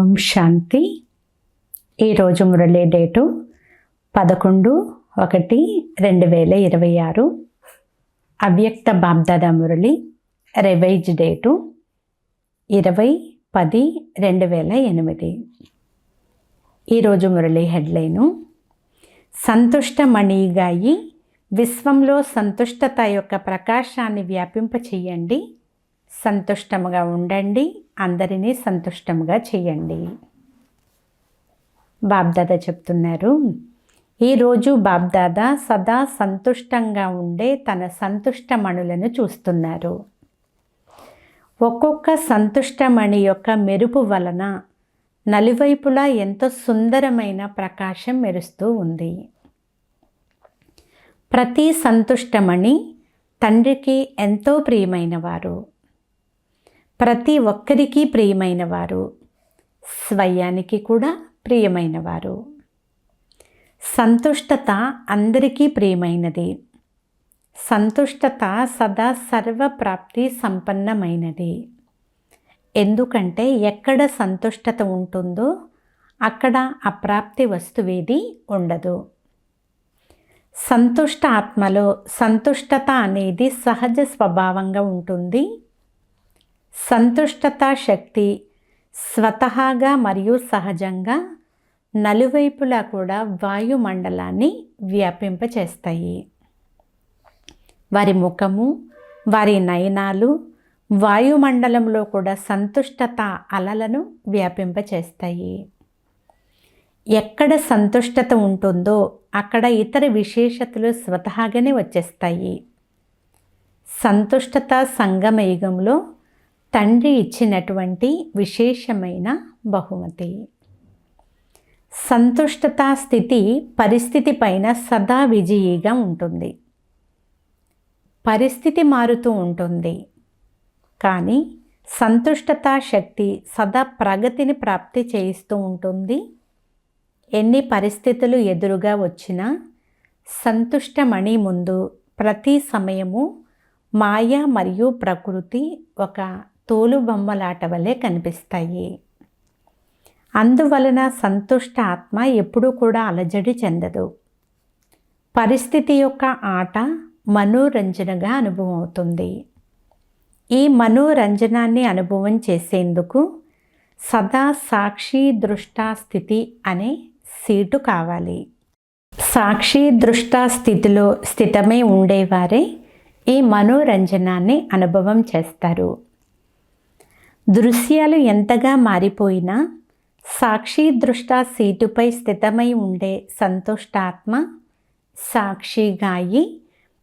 ఓం శాంతి. ఈరోజు మురళీ డేటు 11/1/2026. అవ్యక్త BapDada Murali revise date 20/10/2008. ఈరోజు మురళి హెడ్లైను సంతుష్టమణిగాయి విశ్వంలో సంతుష్టత యొక్క ప్రకాశాన్ని వ్యాపింపచేయండి, సంతుష్టముగా ఉండండి, అందరినీ సంతుష్టముగా చేయండి. బాబ్దాదా చెప్తున్నారు, ఈరోజు బాబ్దాదా సదా సంతుష్టంగా ఉండే తన సంతుష్టమణులను చూస్తున్నారు. ఒక్కొక్క సంతుష్టమణి యొక్క మెరుపు వలన నలువైపులా ఎంతో సుందరమైన ప్రకాశం మెరుస్తూ ఉంది. ప్రతి సంతుష్టమణి తండ్రికి ఎంతో ప్రియమైనవారు, ప్రతి ఒక్కరికి ప్రియమైనవారు, స్వయానికి కూడా ప్రియమైనవారు. సంతుష్టత అందరికీ ప్రియమైనది. సంతుష్టత సదా సర్వప్రాప్తి సంపన్నమైనది. ఎందుకంటే ఎక్కడ సంతుష్టత ఉంటుందో అక్కడ అప్రాప్తి వస్తువేది ఉండదు. సంతుష్ట ఆత్మలో సంతుష్టత అనేది సహజ స్వభావంగా ఉంటుంది. సంతుష్టత శక్తి స్వతహాగా మరియు సహజంగా నలువైపులా కూడా వాయుమండలాన్ని వ్యాపింపచేస్తాయి. వారి ముఖము, వారి నయనాలు వాయుమండలంలో కూడా సంతుష్టత అలలను వ్యాపింపచేస్తాయి. ఎక్కడ సంతుష్టత ఉంటుందో అక్కడ ఇతర విశేషతలు స్వతహాగానే వచ్చేస్తాయి. సంతుష్టత సంగమయుగంలో తండ్రి ఇచ్చినటువంటి విశేషమైన బహుమతి. సంతుష్టత స్థితి పరిస్థితి పైన సదా విజయీగా ఉంటుంది. పరిస్థితి మారుతూ ఉంటుంది, కానీ సంతుష్టత శక్తి సదా ప్రగతిని ప్రాప్తి చేయిస్తూ ఉంటుంది. ఎన్ని పరిస్థితులు ఎదురుగా వచ్చినా సంతుష్టమణి ముందు ప్రతి సమయము మాయ మరియు ప్రకృతి ఒక తోలుబొమ్మలాట వలె కనిపిస్తాయి. అందువలన సంతుష్ట ఆత్మ ఎప్పుడూ కూడా అలజడి చెందదు. పరిస్థితి యొక్క ఆట మనోరంజనగా అనుభవం అవుతుంది. ఈ మనోరంజనాన్ని అనుభవం చేసేందుకు సదా సాక్షి దృష్టా స్థితి అనే సీటు కావాలి. సాక్షి దృష్టా స్థితిలో స్థితమై ఉండేవారే ఈ మనోరంజనాన్ని అనుభవం చేస్తారు. దృశ్యాలు ఎంతగా మారిపోయినా సాక్షి దృష్టా సీటుపై స్థితమై ఉండే సంతుష్టాత్మ సాక్షిగా అయి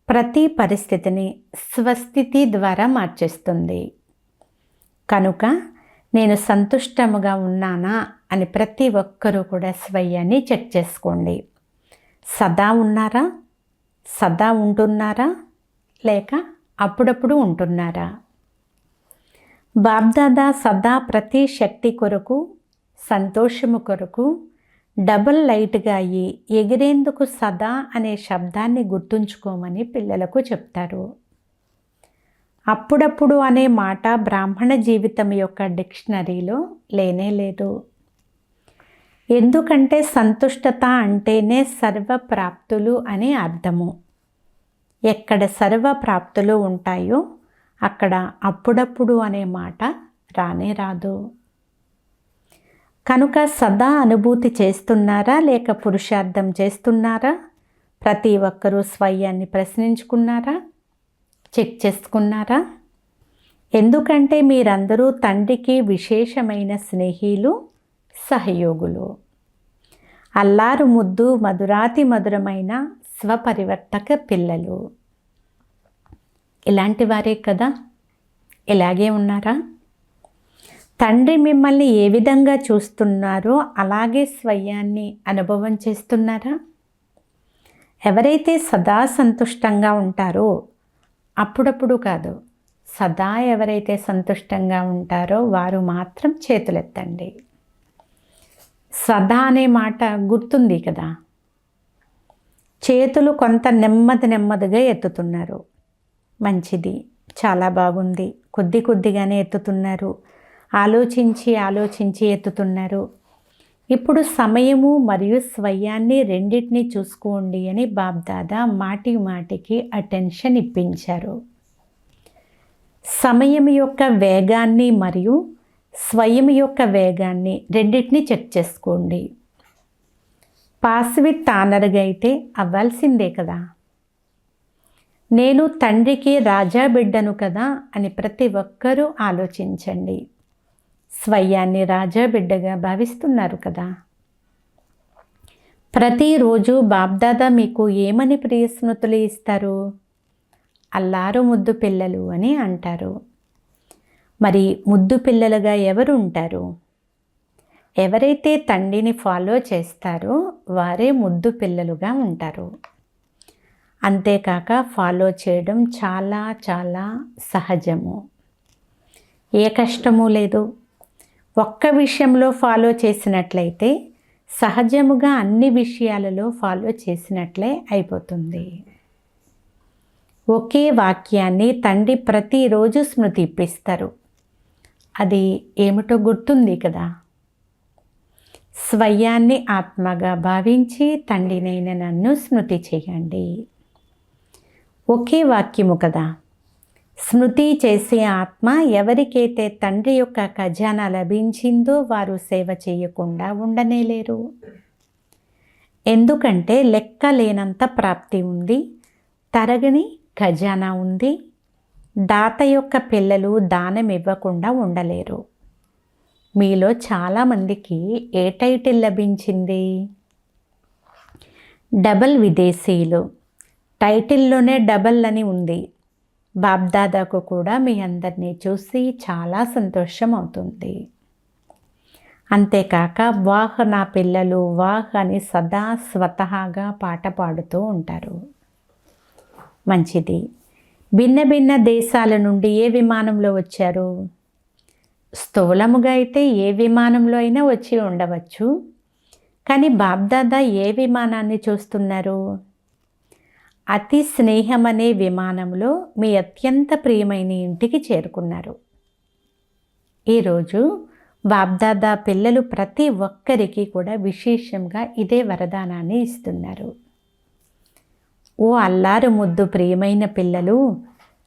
ప్రతి పరిస్థితిని స్వస్థితి ద్వారా మార్చేస్తుంది. కనుక నేను సంతుష్టముగా ఉన్నానా అని ప్రతి ఒక్కరూ కూడా స్వయాన్ని చెక్ చేసుకోండి. సదా ఉన్నారా? సదా ఉంటున్నారా? లేక అప్పుడప్పుడు ఉంటున్నారా? బాబ్దాదా సదా ప్రతి శక్తి కొరకు, సంతోషము కొరకు డబుల్ లైట్గా అయ్యి ఎగిరేందుకు సదా అనే శబ్దాన్ని గుర్తుంచుకోమని పిల్లలకు చెప్తారు. అప్పుడప్పుడు అనే మాట బ్రాహ్మణ జీవితం యొక్క డిక్షనరీలో లేనే లేదు. ఎందుకంటే సంతుష్టత అంటేనే సర్వప్రాప్తులు అని అర్థము. ఎక్కడ సర్వప్రాప్తులు ఉంటాయో అక్కడ అప్పుడప్పుడు అనే మాట రానే రాదు. కనుక సదా అనుభూతి చేస్తున్నారా లేక పురుషార్థం చేస్తున్నారా? ప్రతి ఒక్కరూ స్వయాన్ని ప్రశ్నించుకున్నారా? చెక్ చేసుకున్నారా? ఎందుకంటే మీరందరూ తండ్రికి విశేషమైన స్నేహితులు, సహయోగులు, అల్లారు ముద్దు మధురాతి మధురమైన స్వపరివర్తక పిల్లలు. ఇలాంటి వారే కదా? ఇలాగే ఉన్నారా? తండ్రి మిమ్మల్ని ఏ విధంగా చూస్తున్నారో అలాగే స్వయాన్ని అనుభవం చేస్తున్నారా? ఎవరైతే సదా సంతుష్టంగా ఉంటారో, అప్పుడప్పుడు కాదు, సదా ఎవరైతే సంతుష్టంగా ఉంటారో వారు మాత్రం చేతులెత్తండి. సదా అనే మాట గుర్తుంది కదా? చేతులు కొంత నెమ్మదిగా ఎత్తుతున్నారు. మంచిది, చాలా బాగుంది. కొద్దిగానే ఎత్తుతున్నారు. ఆలోచించి ఎత్తుతున్నారు. ఇప్పుడు సమయము మరియు స్వయాన్ని రెండింటినీ చూసుకోండి అని బాబ్దాదా మాటి మాటికి అటెన్షన్ ఇప్పించారు. సమయం యొక్క వేగాన్ని మరియు స్వయం యొక్క వేగాన్ని రెండింటినీ చెక్ చేసుకోండి. పాస్ విత్ ఆనర్గా అయితే అవ్వాల్సిందే కదా. నేను తండ్రికి రాజా బిడ్డను కదా అని ప్రతి ఒక్కరూ ఆలోచించండి. స్వయాన్ని రాజా బిడ్డగా భావిస్తున్నారు కదా. ప్రతిరోజు బాబ్దాదా మీకు ఏమని ప్రియ స్మృతులు ఇస్తారు? అల్లారు ముద్దు పిల్లలు అని అంటారు. మరి ముద్దు పిల్లలుగా ఎవరు ఉంటారు? ఎవరైతే తండ్రిని ఫాలో చేస్తారో వారే ముద్దు పిల్లలుగా ఉంటారు. అంతేకాక ఫాలో చేయడం చాలా చాలా సహజము. ఏ కష్టము లేదు. ఒక్క విషయంలో ఫాలో చేసినట్లయితే సహజముగా అన్ని విషయాలలో ఫాలో చేసినట్లే అయిపోతుంది. ఒకే వాక్యాన్ని తండ్రి ప్రతిరోజు స్మృతి ఇప్పిస్తారు. అది ఏమిటో గుర్తుంది కదా. స్వయాన్ని ఆత్మగా భావించి తండ్రినైన నన్ను స్మృతి చేయండి. ఒకే వాక్యము కదా. స్మృతి చేసే ఆత్మ ఎవరికైతే తండ్రి యొక్క ఖజానా లభించిందో వారు సేవ చేయకుండా ఉండనేలేరు. ఎందుకంటే లెక్క లేనంత ప్రాప్తి ఉంది, తరగని ఖజానా ఉంది. దాత యొక్క పిల్లలు దానం ఇవ్వకుండా ఉండలేరు. మీలో చాలామందికి ఏ టైటిల్ లభించింది? డబల్ విదేశీయులు. టైటిల్లోనే డబల్ అని ఉంది. బాబ్దాదాకు కూడా మీ అందరినీ చూసి చాలా సంతోషం అవుతుంది. అంతేకాక వాహ్ నా పిల్లలు వాహ్ అని సదా స్వతహాగా పాట పాడుతూ ఉంటారు. మంచిది. భిన్న భిన్న దేశాల నుండి ఏ విమానంలో వచ్చారు? స్థూలముగా అయితే ఏ విమానంలో అయినా వచ్చి ఉండవచ్చు. కానీ బాబ్దాదా ఏ విమానాన్ని చూస్తున్నారు? అతి స్నేహం అనే విమానంలో మీ అత్యంత ప్రియమైన ఇంటికి చేరుకున్నారు. ఈరోజు బాబ్దాదా పిల్లలు ప్రతి ఒక్కరికి కూడా విశేషంగా ఇదే వరదానాన్ని ఇస్తున్నారు. ఓ అల్లారు ముద్దు ప్రియమైన పిల్లలు,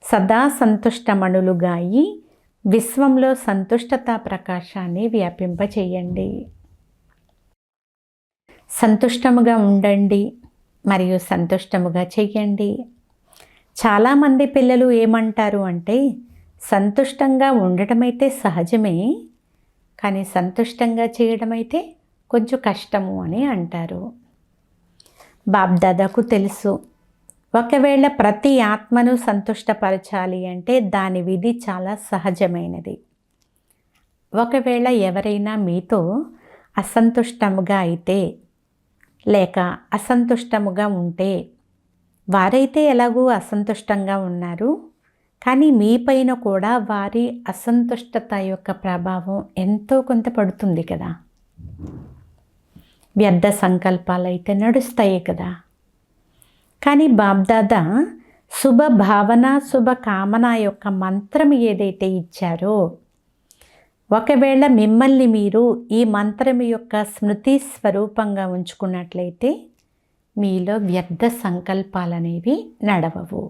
సదా సంతుష్టమణులుగా అయి విశ్వంలో సంతుష్టతా ప్రకాశాన్ని వ్యాపింపచేయండి. సంతుష్టముగా ఉండండి మరియు సంతుష్టముగా చెయ్యండి. చాలామంది పిల్లలు ఏమంటారు అంటే, సంతుష్టంగా ఉండటమైతే సహజమే, కానీ సంతుష్టంగా చేయడమైతే కొంచెం కష్టము అని అంటారు. బాబ్దాదాకు తెలుసు, ఒకవేళ ప్రతి ఆత్మను సంతుష్టపరచాలి అంటే దాని విధి చాలా సహజమైనది. ఒకవేళ ఎవరైనా మీతో అసంతుష్టముగా అయితే లేక అసంతుష్టముగా ఉంటే, వారైతే ఎలాగూ అసంతుష్టంగా ఉన్నారు, కానీ మీపైన కూడా వారి అసంతుష్టత యొక్క ప్రభావం ఎంతో కొంత పడుతుంది కదా. వ్యర్థ సంకల్పాలు అయితే నడుస్తాయి కదా. కానీ బాబ్దాదా శుభ భావన శుభ కామన యొక్క మంత్రం ఏదైతే ఇచ్చారో, ఒకవేళ మిమ్మల్ని మీరు ఈ మంత్రం యొక్క స్మృతి స్వరూపంగా ఉంచుకున్నట్లయితే మీలో వ్యర్థ సంకల్పాలనేవి నడవవు.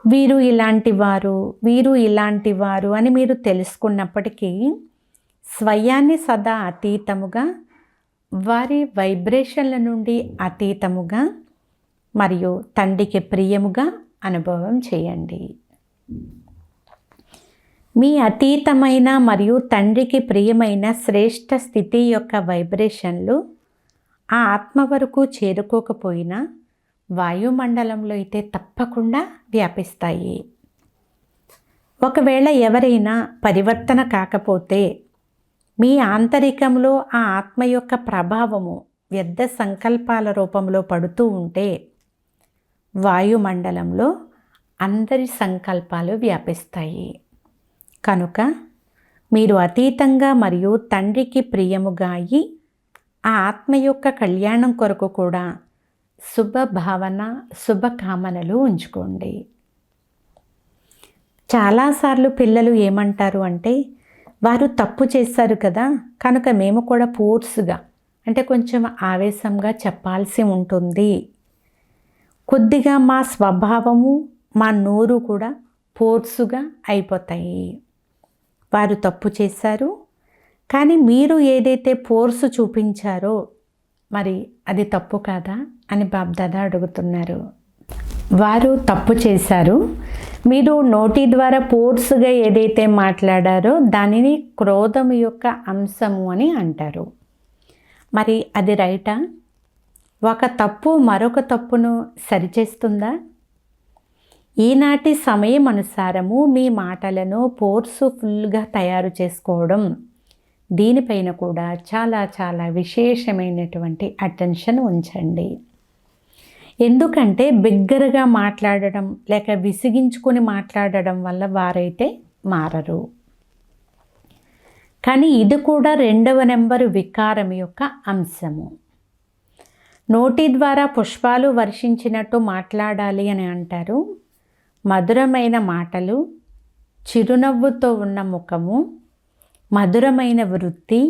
వీరు ఇలాంటి వారు అని మీరు తెలుసుకున్నప్పటికీ స్వయాన్ని సదా అతీతముగా, వారి వైబ్రేషన్ల నుండి అతీతముగా మరియు తండ్రికి ప్రియముగా అనుభవం చేయండి. మీ అతీతమైన మరియు తండ్రికి ప్రియమైన శ్రేష్ఠ స్థితి యొక్క వైబ్రేషన్లు ఆ ఆత్మ వరకు చేరుకోకపోయినా వాయుమండలంలో అయితే తప్పకుండా వ్యాపిస్తాయి. ఒకవేళ ఎవరైనా పరివర్తన కాకపోతే మీ ఆంతరికంలో ఆ ఆత్మ యొక్క ప్రభావము వ్యర్థ సంకల్పాల రూపంలో పడుతూ ఉంటే వాయుమండలంలో అందరి సంకల్పాలు వ్యాపిస్తాయి. కనుక మీరు అతీతంగా మరియు తండ్రికి ప్రియముగా అయి ఆ ఆత్మ యొక్క కళ్యాణం కొరకు కూడా శుభ భావన శుభకామనలు ఉంచుకోండి. చాలాసార్లు పిల్లలు ఏమంటారు అంటే, వారు తప్పు చేశారు కదా, కనుక మేము కూడా ఫోర్స్గా అంటే కొంచెం ఆవేశంగా చెప్పాల్సి ఉంటుంది. కొద్దిగా మా స్వభావము, మా నోరు కూడా ఫోర్సుగా అయిపోతాయి. వారు తప్పు చేశారు, కానీ మీరు ఏదైతే ఫోర్సు చూపించారో మరి అది తప్పు కాదా అని బాబ్దాదా అడుగుతున్నారు. వారు తప్పు చేశారు, మీరు నోటి ద్వారా ఫోర్సుగా ఏదైతే మాట్లాడారో దానిని క్రోధం యొక్క అంశము అని అంటారు. మరి అది రైటా? ఒక తప్పు మరొక తప్పును సరిచేస్తుందా? ఈనాటి సమయం అనుసారము మీ మాటలను ఫోర్స్ఫుల్గా తయారు చేసుకోవడం, దీనిపైన కూడా చాలా చాలా విశేషమైనటువంటి అటెన్షన్ ఉంచండి. ఎందుకంటే బిగ్గరగా మాట్లాడడం లేక విసిగించుకొని మాట్లాడడం వల్ల వారైతే మారరు. కానీ ఇది కూడా 2వ నెంబరు వికారం యొక్క అంశము. నోటి ద్వారా పుష్పాలు వర్షించినట్టు మాట్లాడాలి అని అంటారు. మధురమైన మాటలు, చిరునవ్వుతో ఉన్న ముఖము, మధురమైన వృత్తి,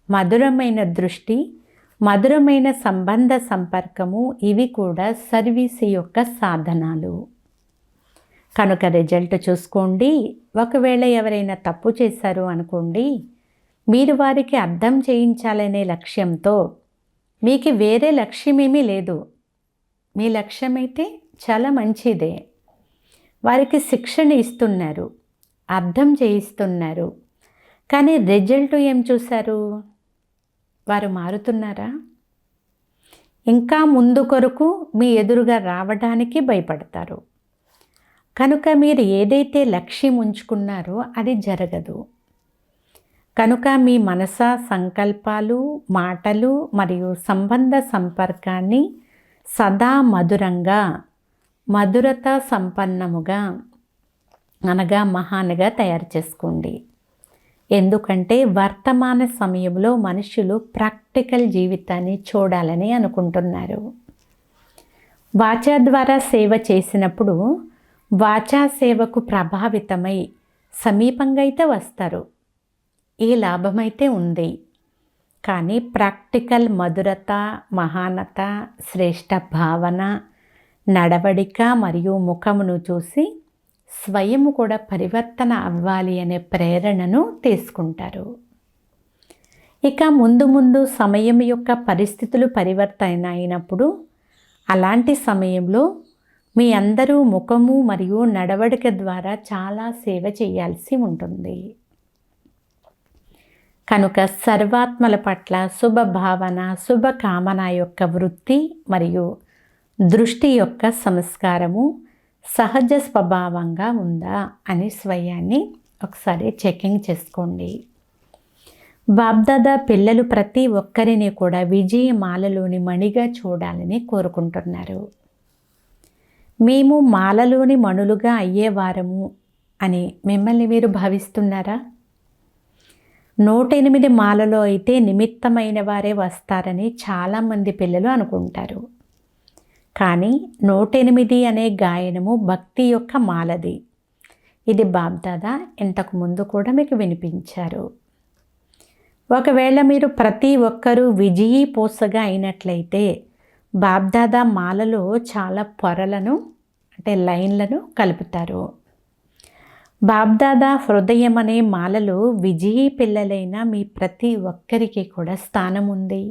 మధురమైన దృష్టి, మధురమైన సంబంధ సంపర్కము, ఇవి కూడా సర్వీస్ యొక్క సాధనాలు. కనుక రిజల్ట్ చూసుకోండి. ఒకవేళ ఎవరైనా తప్పు చేశారు అనుకోండి, మీరు వారికి అర్థం చేయించాలనే లక్ష్యంతో, మీకు వేరే లక్ష్యమేమీ లేదు, మీ లక్ష్యమైతే చాలా మంచిదే. వారికి శిక్షణ ఇస్తున్నారు, అర్థం చేయిస్తున్నారు, కానీ రిజల్ట్ ఏం చూశారు? వారు మారుతున్నారా? ఇంకా ముందు కొరకు మీ ఎదురుగా రావడానికి భయపడతారు. కనుక మీరు ఏదైతే లక్ష్యం ఉంచుకున్నారో అది జరగదు. కనుక మీ మనస, సంకల్పాలు, మాటలు మరియు సంబంధ సంపర్కాన్ని సదా మధురంగా, మధురత సంపన్నముగా అనగా మహాన్గా తయారు చేసుకోండి. ఎందుకంటే వర్తమాన సమయంలో మనుషులు ప్రాక్టికల్ జీవితాన్ని చూడాలని అనుకుంటున్నారు. వాచా ద్వారా సేవ చేసినప్పుడు వాచా సేవకు ప్రభావితమై సమీపంగా అయితే వస్తారు, ఈ లాభమైతే ఉంది. కానీ ప్రాక్టికల్ మధురత, మహానత, శ్రేష్ట భావన, నడవడిక మరియు ముఖమును చూసి స్వయం కూడా పరివర్తన అవ్వాలి అనే ప్రేరణను తీసుకుంటారు. ఇక ముందు ముందు సమయం యొక్క పరిస్థితులు పరివర్తన అయినప్పుడు అలాంటి సమయంలో మీ అందరూ ముఖము మరియు నడవడిక ద్వారా చాలా సేవ చేయాల్సి ఉంటుంది. కనుక సర్వాత్మల పట్ల శుభభావన, శుభకామన యొక్క వృత్తి మరియు దృష్టి యొక్క సంస్కారము సహజ స్వభావంగా ఉందా అని స్వయాన్ని ఒకసారి చెకింగ్ చేసుకోండి. బాబ్దాదా పిల్లలు ప్రతి ఒక్కరిని కూడా విజయమాలలోని మణిగా చూడాలని కోరుకుంటున్నారు. మేము మాలలోని మణులుగా అయ్యేవారము అని మిమ్మల్ని మీరు భావిస్తున్నారా? 108 మాలలో అయితే నిమిత్తమైన వారే వస్తారని చాలామంది పిల్లలు అనుకుంటారు. కానీ 108 అనే గాయనము భక్తి యొక్క మాలది. ఇది బాబ్దాదా ఇంతకు ముందు కూడా మీకు వినిపించారు. ఒకవేళ మీరు ప్రతి ఒక్కరూ విజయీ పూసగా అయినట్లయితే బాబ్దాదా మాలలో చాలా పొరలను అంటే లైన్లను కలుపుతారు. బాబ్దాదా హృదయం అనే మాలలో విజయీ పిల్లలైన మీ ప్రతి ఒక్కరికి కూడా స్థానం ఉంది.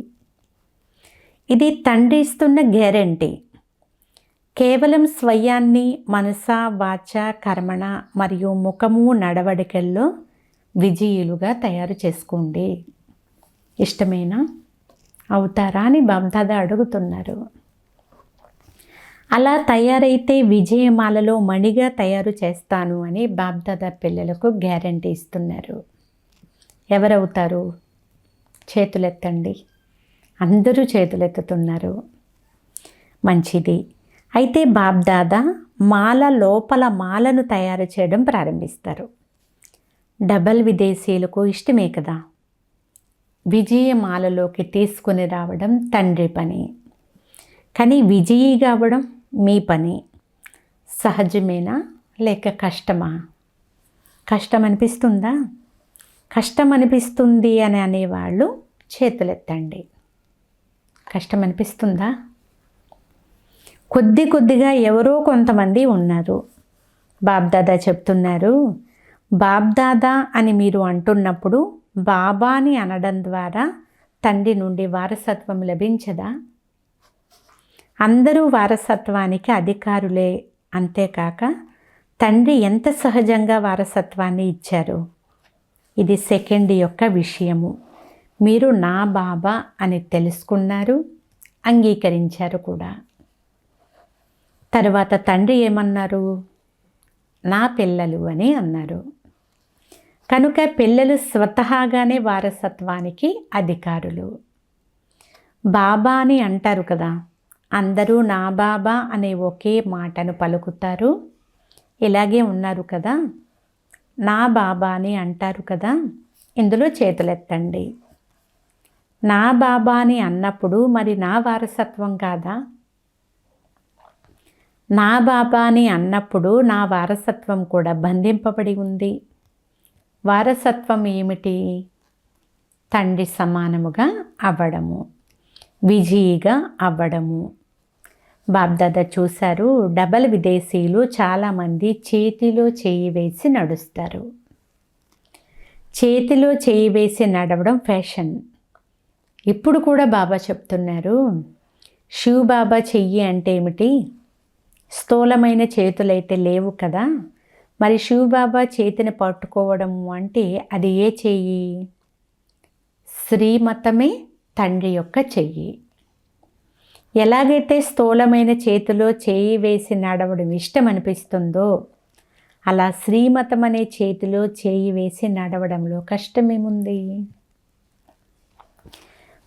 ఇది తండ్రి ఇస్తున్న గ్యారంటీ. కేవలం స్వయాన్ని మనస, వాచ, కర్మణ మరియు ముఖము నడవడికల్లో విజయులుగా తయారు చేసుకోండి. ఇష్టమేనా? అవుతారా అని బాబ్దాదా అడుగుతున్నారు. అలా తయారైతే విజయమాలలో మణిగా తయారు చేస్తాను అని బాబ్దాదా పిల్లలకు గ్యారంటీ ఇస్తున్నారు. ఎవరవుతారు? చేతులెత్తండి. అందరూ చేతులెత్తుతున్నారు. మంచిది. అయితే బాబ్దాదా మాల లోపల మాలను తయారు చేయడం ప్రారంభిస్తారు. డబల్ విదేశీయులకు ఇష్టమే కదా. విజయమాలలోకి తీసుకుని రావడం తండ్రి పని, కానీ విజయీ కావడం మీ పని. సహజమేనా లేక కష్టమా? కష్టం అనిపిస్తుందా? కష్టం అనిపిస్తుంది అని అనేవాళ్ళు చేతులెత్తండి. కష్టం అనిపిస్తుందా? కొద్దిగా ఎవరో కొంతమంది ఉన్నారు. బాబ్దాదా చెప్తున్నారు, బాబ్దాదా అని మీరు అంటున్నప్పుడు బాబాని అనడం ద్వారా తండ్రి నుండి వారసత్వం లభించదా? అందరూ వారసత్వానికి అధికారులే. అంతేకాక తండ్రి ఎంత సహజంగా వారసత్వాన్ని ఇచ్చారు. ఇది సెకండ్ యొక్క విషయము. మీరు నా బాబా అని తెలుసుకున్నారు, అంగీకరించారు కూడా. తర్వాత తండ్రి ఏమన్నారు? నా పిల్లలు అని అన్నారు. కనుక పిల్లలు స్వతహాగానే వారసత్వానికి అధికారులు. బాబా అని అంటారు కదా, అందరూ నా బాబా అనే ఒకే మాటను పలుకుతారు. ఇలాగే ఉన్నారు కదా, నా బాబా అని అంటారు కదా. ఇందులో చేతులెత్తండి. నా బాబా అని అన్నప్పుడు మరి నా వారసత్వం కాదా? నా బాబా అని అన్నప్పుడు నా వారసత్వం కూడా బంధింపబడి ఉంది. వారసత్వం ఏమిటి? తండ్రి సమానముగా అవ్వడము, విజయిగా అవ్వడము. బాబ్దాదా చూశారు, డబల్ విదేశీయులు చాలామంది చేతిలో చేయి వేసి నడుస్తారు. చేతిలో చేయి వేసి నడవడం ఫ్యాషన్. ఇప్పుడు కూడా బాబా చెప్తున్నారు, శివ్ బాబా చెయ్యి అంటే ఏమిటి? స్థూలమైన చేతులైతే లేవు కదా, మరి శివ్ బాబా చేతిని పట్టుకోవడము అంటే అది ఏ చెయ్యి? శ్రీమతమే తండ్రి యొక్క చెయ్యి. ఎలాగైతే స్థూలమైన చేతిలో చేయి వేసి నడవడం ఇష్టం అనిపిస్తుందో, అలా శ్రీమతం అనే చేతిలో చేయి వేసి నడవడంలో కష్టమేముంది?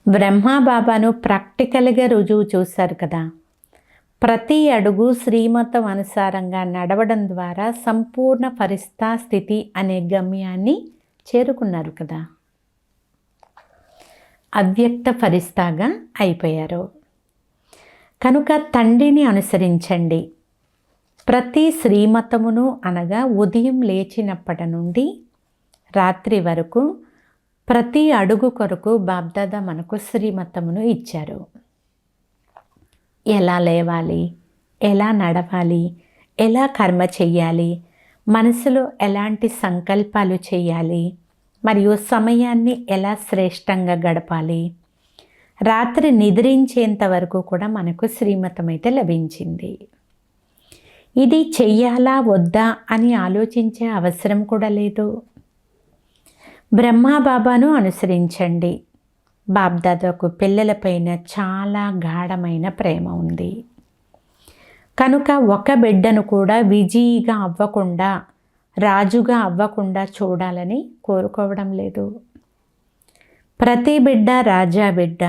బ్రహ్మా బాబాను ప్రాక్టికల్గా రుజువు చూశారు కదా. ప్రతి అడుగు శ్రీమతం అనుసారంగా నడవడం ద్వారా సంపూర్ణ ఫరిస్తా స్థితి అనే గమ్యాన్ని చేరుకున్నారు కదా. అవ్యక్త ఫరిస్తాగా అయిపోయారు. కనుక తండ్రిని అనుసరించండి. ప్రతి శ్రీమతమును అనగా ఉదయం లేచినప్పటి నుండి రాత్రి వరకు ప్రతి అడుగు కొరకు బాబ్దాదా మనకు శ్రీమతమును ఇచ్చారు. ఎలా లేవాలి, ఎలా నడవాలి, ఎలా కర్మ చెయ్యాలి, మనసులో ఎలాంటి సంకల్పాలు చేయాలి, మరియు సమయాన్ని ఎలా శ్రేష్టంగా గడపాలి. రాత్రి నిద్రించేంత వరకు కూడా మనకు శ్రీమతం అయితే లభించింది. ఇది చెయ్యాలా వద్దా అని ఆలోచించే అవసరం కూడా లేదు. బ్రహ్మా బాబాను అనుసరించండి. బాబ్దాదాకు పిల్లలపైన చాలా గాఢమైన ప్రేమ ఉంది. కనుక ఒక బిడ్డను కూడా విజయిగా అవ్వకుండా, రాజుగా అవ్వకుండా చూడాలని కోరుకోవడం లేదు. ప్రతి బిడ్డ రాజా బిడ్డ.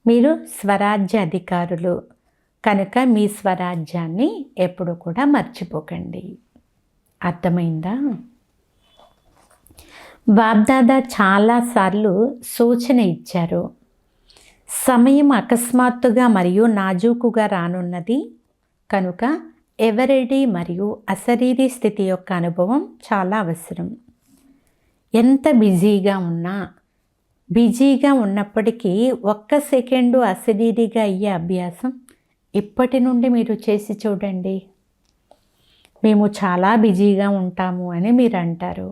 మీరు స్వరాజ్య అధికారులు. కనుక మీ స్వరాజ్యాన్ని ఎప్పుడు కూడా మర్చిపోకండి. అర్థమైందా? బాబ్దాదా చాలాసార్లు సూచన ఇచ్చారు. సమయం అకస్మాత్తుగా మరియు నాజూకుగా రానున్నది. కనుక ఎవరిడి మరియు అశరీరీ స్థితి యొక్క అనుభవం చాలా అవసరం. ఎంత బిజీగా ఉన్నప్పటికీ ఒక్క సెకండు అశరీరీగా అయ్యే అభ్యాసం ఇప్పటి నుండి మీరు చేసి చూడండి. మేము చాలా బిజీగా ఉంటాము అని మీరు అంటారు.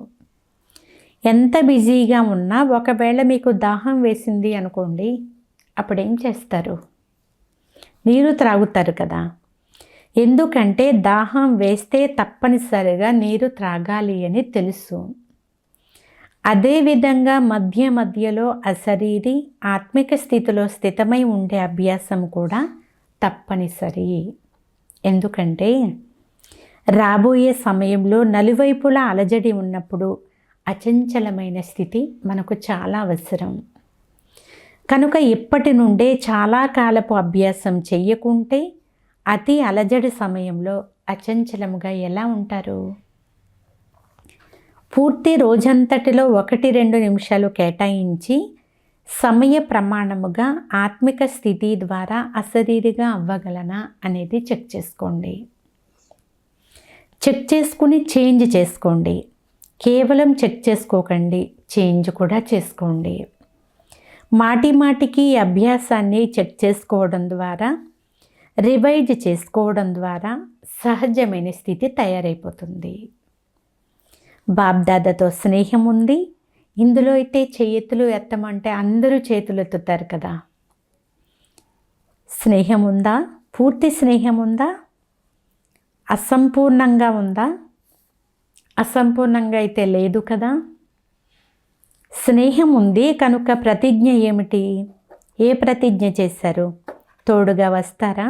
ఎంత బిజీగా ఉన్నా ఒకవేళ మీకు దాహం వేసింది అనుకోండి, అప్పుడేం చేస్తారు? నీరు త్రాగుతారు కదా. ఎందుకంటే దాహం వేస్తే తప్పనిసరిగా నీరు త్రాగాలి అని తెలుసు. అదేవిధంగా మధ్యలో అశరీరీ ఆత్మిక స్థితిలో స్థితమై ఉండే అభ్యాసం కూడా తప్పనిసరి. ఎందుకంటే రాబోయే సమయంలో నలువైపులా అలజడి ఉన్నప్పుడు అచంచలమైన స్థితి మనకు చాలా అవసరం. కనుక ఇప్పటి నుండే చాలా కాలపు అభ్యాసం చెయ్యకుంటే అతి అలజడి సమయంలో అచంచలముగా ఎలా ఉంటారు? పూర్తి రోజంతటిలో 1-2 నిమిషాలు కేటాయించి సమయ ప్రమాణముగా ఆత్మిక స్థితి ద్వారా అశరీరిగా అవ్వగలనా అనేది చెక్ చేసుకోండి. చెక్ చేసుకుని చేంజ్ చేసుకోండి. కేవలం చెక్ చేసుకోకండి, చేంజ్ కూడా చేసుకోండి. మాటి మాటికి ఈ అభ్యాసాన్ని చెక్ చేసుకోవడం ద్వారా, రివైజ్ చేసుకోవడం ద్వారా సహజమైన స్థితి తయారైపోతుంది. బాబ్దాదాతో స్నేహం ఉంది. ఇందులో అయితే చేతులు ఎత్తమంటే అందరూ చేతులు ఎత్తుతారు కదా. స్నేహం ఉందా? పూర్తి స్నేహం ఉందా? అసంపూర్ణంగా ఉందా? అసంపూర్ణంగా అయితే లేదు కదా. స్నేహం ఉంది కనుక ప్రతిజ్ఞ ఏమిటి? ఏ ప్రతిజ్ఞ చేశారు? తోడుగా వస్తారా?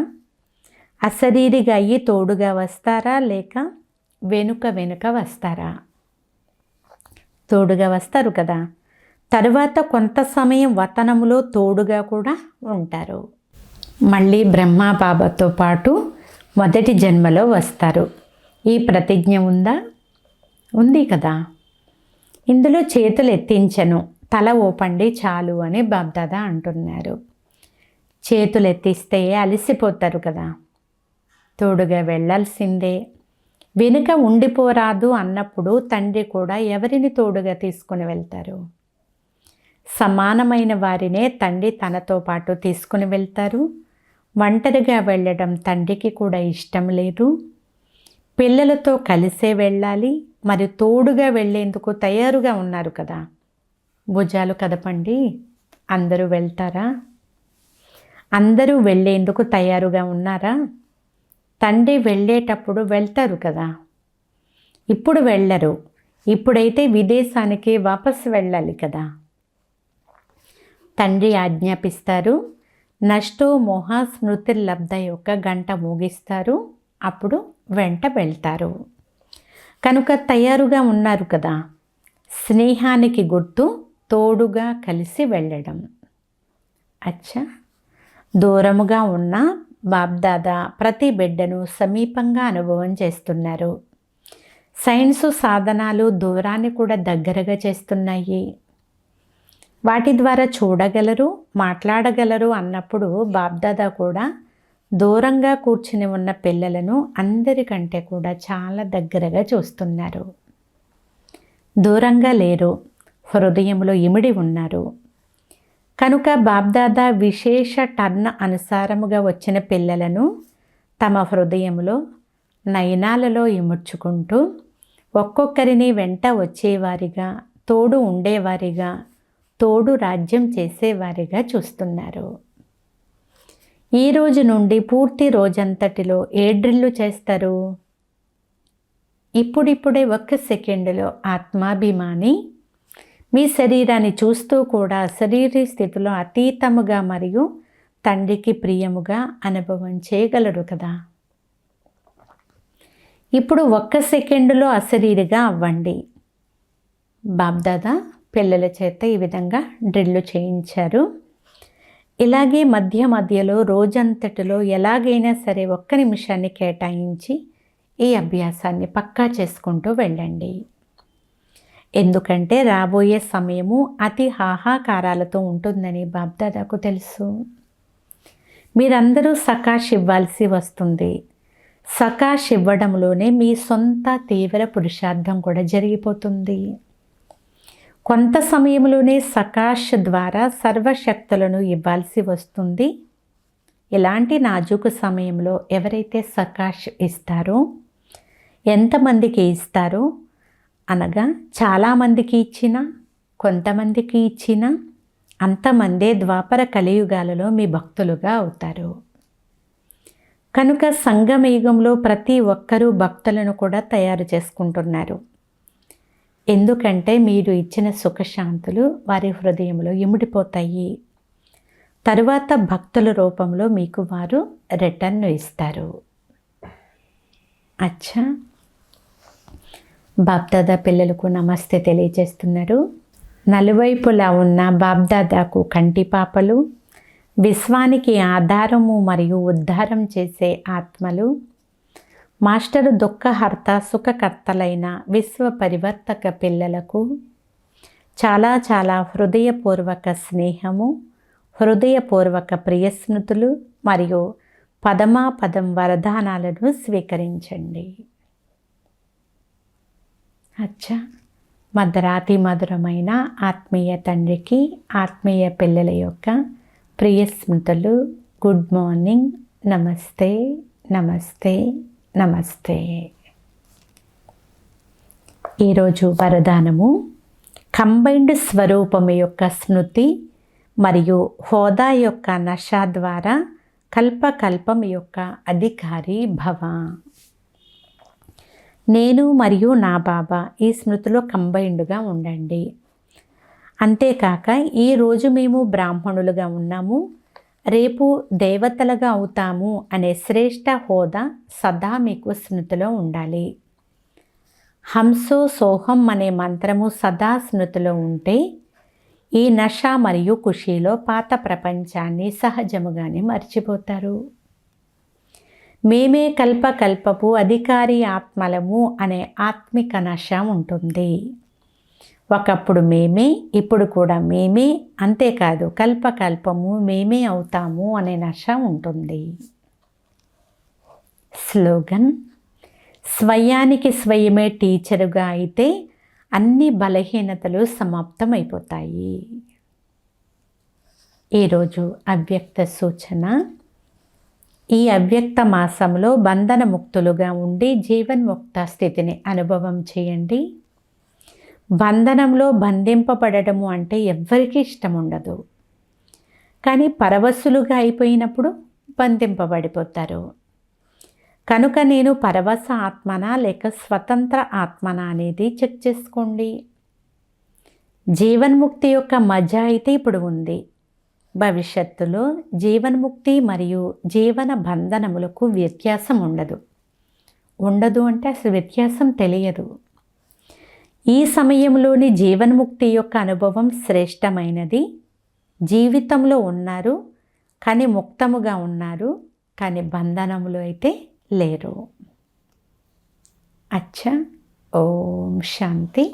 అశరీరిగా అయ్యి తోడుగా వస్తారా, లేక వెనుక వస్తారా? తోడుగా వస్తారు కదా. తరువాత కొంత సమయం వతనములో తోడుగా కూడా ఉంటారు. మళ్ళీ బ్రహ్మ బాబాతో పాటు మొదటి జన్మలో వస్తారు. ఈ ప్రతిజ్ఞ ఉందా? ఉంది కదా. ఇందులో చేతులు ఎత్తించను, తల ఊపండి చాలు అని బాబ్దాదా అంటున్నారు. చేతులు ఎత్తిస్తే అలసిపోతారు కదా. తోడుగా వెళ్ళాల్సిందే. వెనుక ఉండిపోరాదు అన్నప్పుడు తండ్రి కూడా ఎవరిని తోడుగా తీసుకుని వెళ్తారు? సమానమైన వారినే తండ్రి తనతో పాటు తీసుకుని వెళ్తారు. ఒంటరిగా వెళ్ళడం తండ్రికి కూడా ఇష్టం లేదు. పిల్లలతో కలిసే వెళ్ళాలి. మరి తోడుగా వెళ్ళేందుకు తయారుగా ఉన్నారు కదా. భుజాలు కదపండి. అందరూ వెళ్తారా? అందరూ వెళ్ళేందుకు తయారుగా ఉన్నారా? తండ్రి వెళ్ళేటప్పుడు వెళ్తారు కదా. ఇప్పుడు వెళ్ళరు. ఇప్పుడైతే విదేశానికి వాపసు వెళ్ళాలి కదా. తండ్రి ఆజ్ఞాపిస్తారు. నష్టో మోహ స్మృతిర్లబ్ధ యొక్క గంట మోగిస్తారు. అప్పుడు వెంట వెళ్తారు. కనుక తయారుగా ఉన్నారు కదా. స్నేహానికి గుర్తు తోడుగా కలిసి వెళ్ళడం. అచ్చా, దూరముగా ఉన్న బాబ్దాదా ప్రతి బిడ్డను సమీపంగా అనుభవం చేస్తున్నారు. సైన్సు సాధనాలు దూరాన్ని కూడా దగ్గరగా చేస్తున్నాయి. వాటి ద్వారా చూడగలరు, మాట్లాడగలరు అన్నప్పుడు బాబ్దాదా కూడా దూరంగా కూర్చుని ఉన్న పిల్లలను అందరికంటే కూడా చాలా దగ్గరగా చూస్తున్నారు. దూరంగా లేరు, హృదయంలో ఇమిడి ఉన్నారు. కనుక బాబ్దాదా విశేష టర్న్ అనుసారముగా వచ్చిన పిల్లలను తమ హృదయంలో నయనాలలో ఇముడ్చుకుంటూ ఒక్కొక్కరిని వెంట వచ్చేవారిగా, తోడు ఉండేవారిగా, తోడు రాజ్యం చేసేవారిగా చూస్తున్నారు. ఈ రోజు నుండి పూర్తి రోజంతటిలో ఏ డ్రిల్లు చేస్తారు? ఇప్పుడిప్పుడే 1 సెకండులో ఆత్మాభిమాని మీ శరీరాన్ని చూస్తూ కూడా శరీర స్థితిలో అతీతముగా మరియు తండ్రికి ప్రియముగా అనుభవం చేయగలరు కదా. ఇప్పుడు 1 సెకండులో అశరీరిగా అవ్వండి. బాబ్దాదా పిల్లల చేత ఈ విధంగా డ్రిల్లు చేయించారు. ఇలాగే మధ్యలో రోజంతటిలో ఎలాగైనా సరే 1 నిమిషాన్ని కేటాయించి ఈ అభ్యాసాన్ని పక్కా చేసుకుంటూ వెళ్ళండి. ఎందుకంటే రాబోయే సమయము అతి హాహాకారాలతో ఉంటుందని బాబ్దాదాకు తెలుసు. మీరందరూ సకాష్ ఇవ్వాల్సి వస్తుంది. సకాష్ ఇవ్వడంలోనే మీ సొంత తీవ్ర పురుషార్థం కూడా జరిగిపోతుంది. కొంత సమయంలోనే సకాష్ ద్వారా సర్వశక్తులను ఇవ్వాల్సి వస్తుంది. ఇలాంటి నాజూకు సమయంలో ఎవరైతే సకాష్ ఇస్తారో, ఎంతమందికి ఇస్తారో అనగా చాలామందికి ఇచ్చినా, కొంతమందికి ఇచ్చినా అంతమందే ద్వాపర కలియుగాలలో మీ భక్తులుగా అవుతారు. కనుక సంగమయుగంలో ప్రతి ఒక్కరూ భక్తులను కూడా తయారు చేసుకుంటున్నారు. ఎందుకంటే మీరు ఇచ్చిన సుఖశాంతులు వారి హృదయంలో ఇమిడిపోతాయి. తరువాత భక్తుల రూపంలో మీకు వారు రిటర్న్ ఇస్తారు. అచ్చా, బాబ్దాదా పిల్లలకు నమస్తే తెలియజేస్తున్నారు. నలువైపులా ఉన్న బాబ్దాదాకు కంటిపాపలు, విశ్వానికి ఆధారము మరియు ఉద్ధారం చేసే ఆత్మలు, మాస్టరు దుఃఖహర్త సుఖకర్తలైన విశ్వ పరివర్తక పిల్లలకు చాలా చాలా హృదయపూర్వక స్నేహము, హృదయపూర్వక ప్రియస్మృతులు మరియు పదమాపదం వరదానాలను స్వీకరించండి. అచ్చా, మధురాతి మధురమైన ఆత్మీయ తండ్రికి, ఆత్మీయ పిల్లల యొక్క ప్రియ స్మృతులు. Good morning. నమస్తే, నమస్తే, నమస్తే. ఈరోజు వరదానము కంబైన్డ్ స్వరూపము యొక్క స్మృతి మరియు హోదా యొక్క నష ద్వారా కల్పకల్పం యొక్క అధికారి భవ. నేను మరియు నా బాబా ఈ స్మృతిలో కంబైన్డ్గా ఉండండి. అంతేకాక ఈరోజు మేము బ్రాహ్మణులుగా ఉన్నాము, రేపు దేవతలుగా అవుతాము అనే శ్రేష్ఠ హోదా సదా మీకు స్మృతిలో ఉండాలి. హంసో సోహం అనే మంత్రము సదా స్మృతిలో ఉంటే ఈ నష మరియు ఖుషీలో పాత ప్రపంచాన్ని సహజముగానే మర్చిపోతారు. మేమే కల్పకల్పపు అధికారి ఆత్మలము అనే ఆత్మిక నష ఉంటుంది. ఒకప్పుడు మేమే, ఇప్పుడు కూడా మేమే, అంతేకాదు కల్పకల్పము మేమే అవుతాము అనే నష ఉంటుంది. స్లోగన్: స్వయానికి స్వయమే టీచరుగా అయితే అన్ని బలహీనతలు సమాప్తమైపోతాయి. ఈరోజు అవ్యక్త సూచన: ఈ అవ్యక్త మాసంలో బంధన ముక్తులుగా ఉండి జీవన్ముక్త స్థితిని అనుభవం చేయండి. బంధనంలో బంధింపబడటము అంటే ఎవ్వరికీ ఇష్టం ఉండదు, కానీ పరవశులుగా అయిపోయినప్పుడు బంధింపబడిపోతారు. కనుక నేను పరవశ ఆత్మనా లేక స్వతంత్ర ఆత్మనా అనేది చెక్ చేసుకోండి. జీవన్ముక్తి యొక్క మజా అయితే ఇప్పుడు ఉంది. భవిష్యత్తులో జీవన్ముక్తి మరియు జీవన బంధనములకు వ్యత్యాసం ఉండదు అంటే అసలు వ్యత్యాసం తెలియదు. ఈ సమయంలోని జీవన్ముక్తి యొక్క అనుభవం శ్రేష్టమైనది. జీవితంలో ఉన్నారు కానీ ముక్తముగా ఉన్నారు, కానీ బంధనములు అయితే లేరు. అచ్చా. ఓం శాంతి.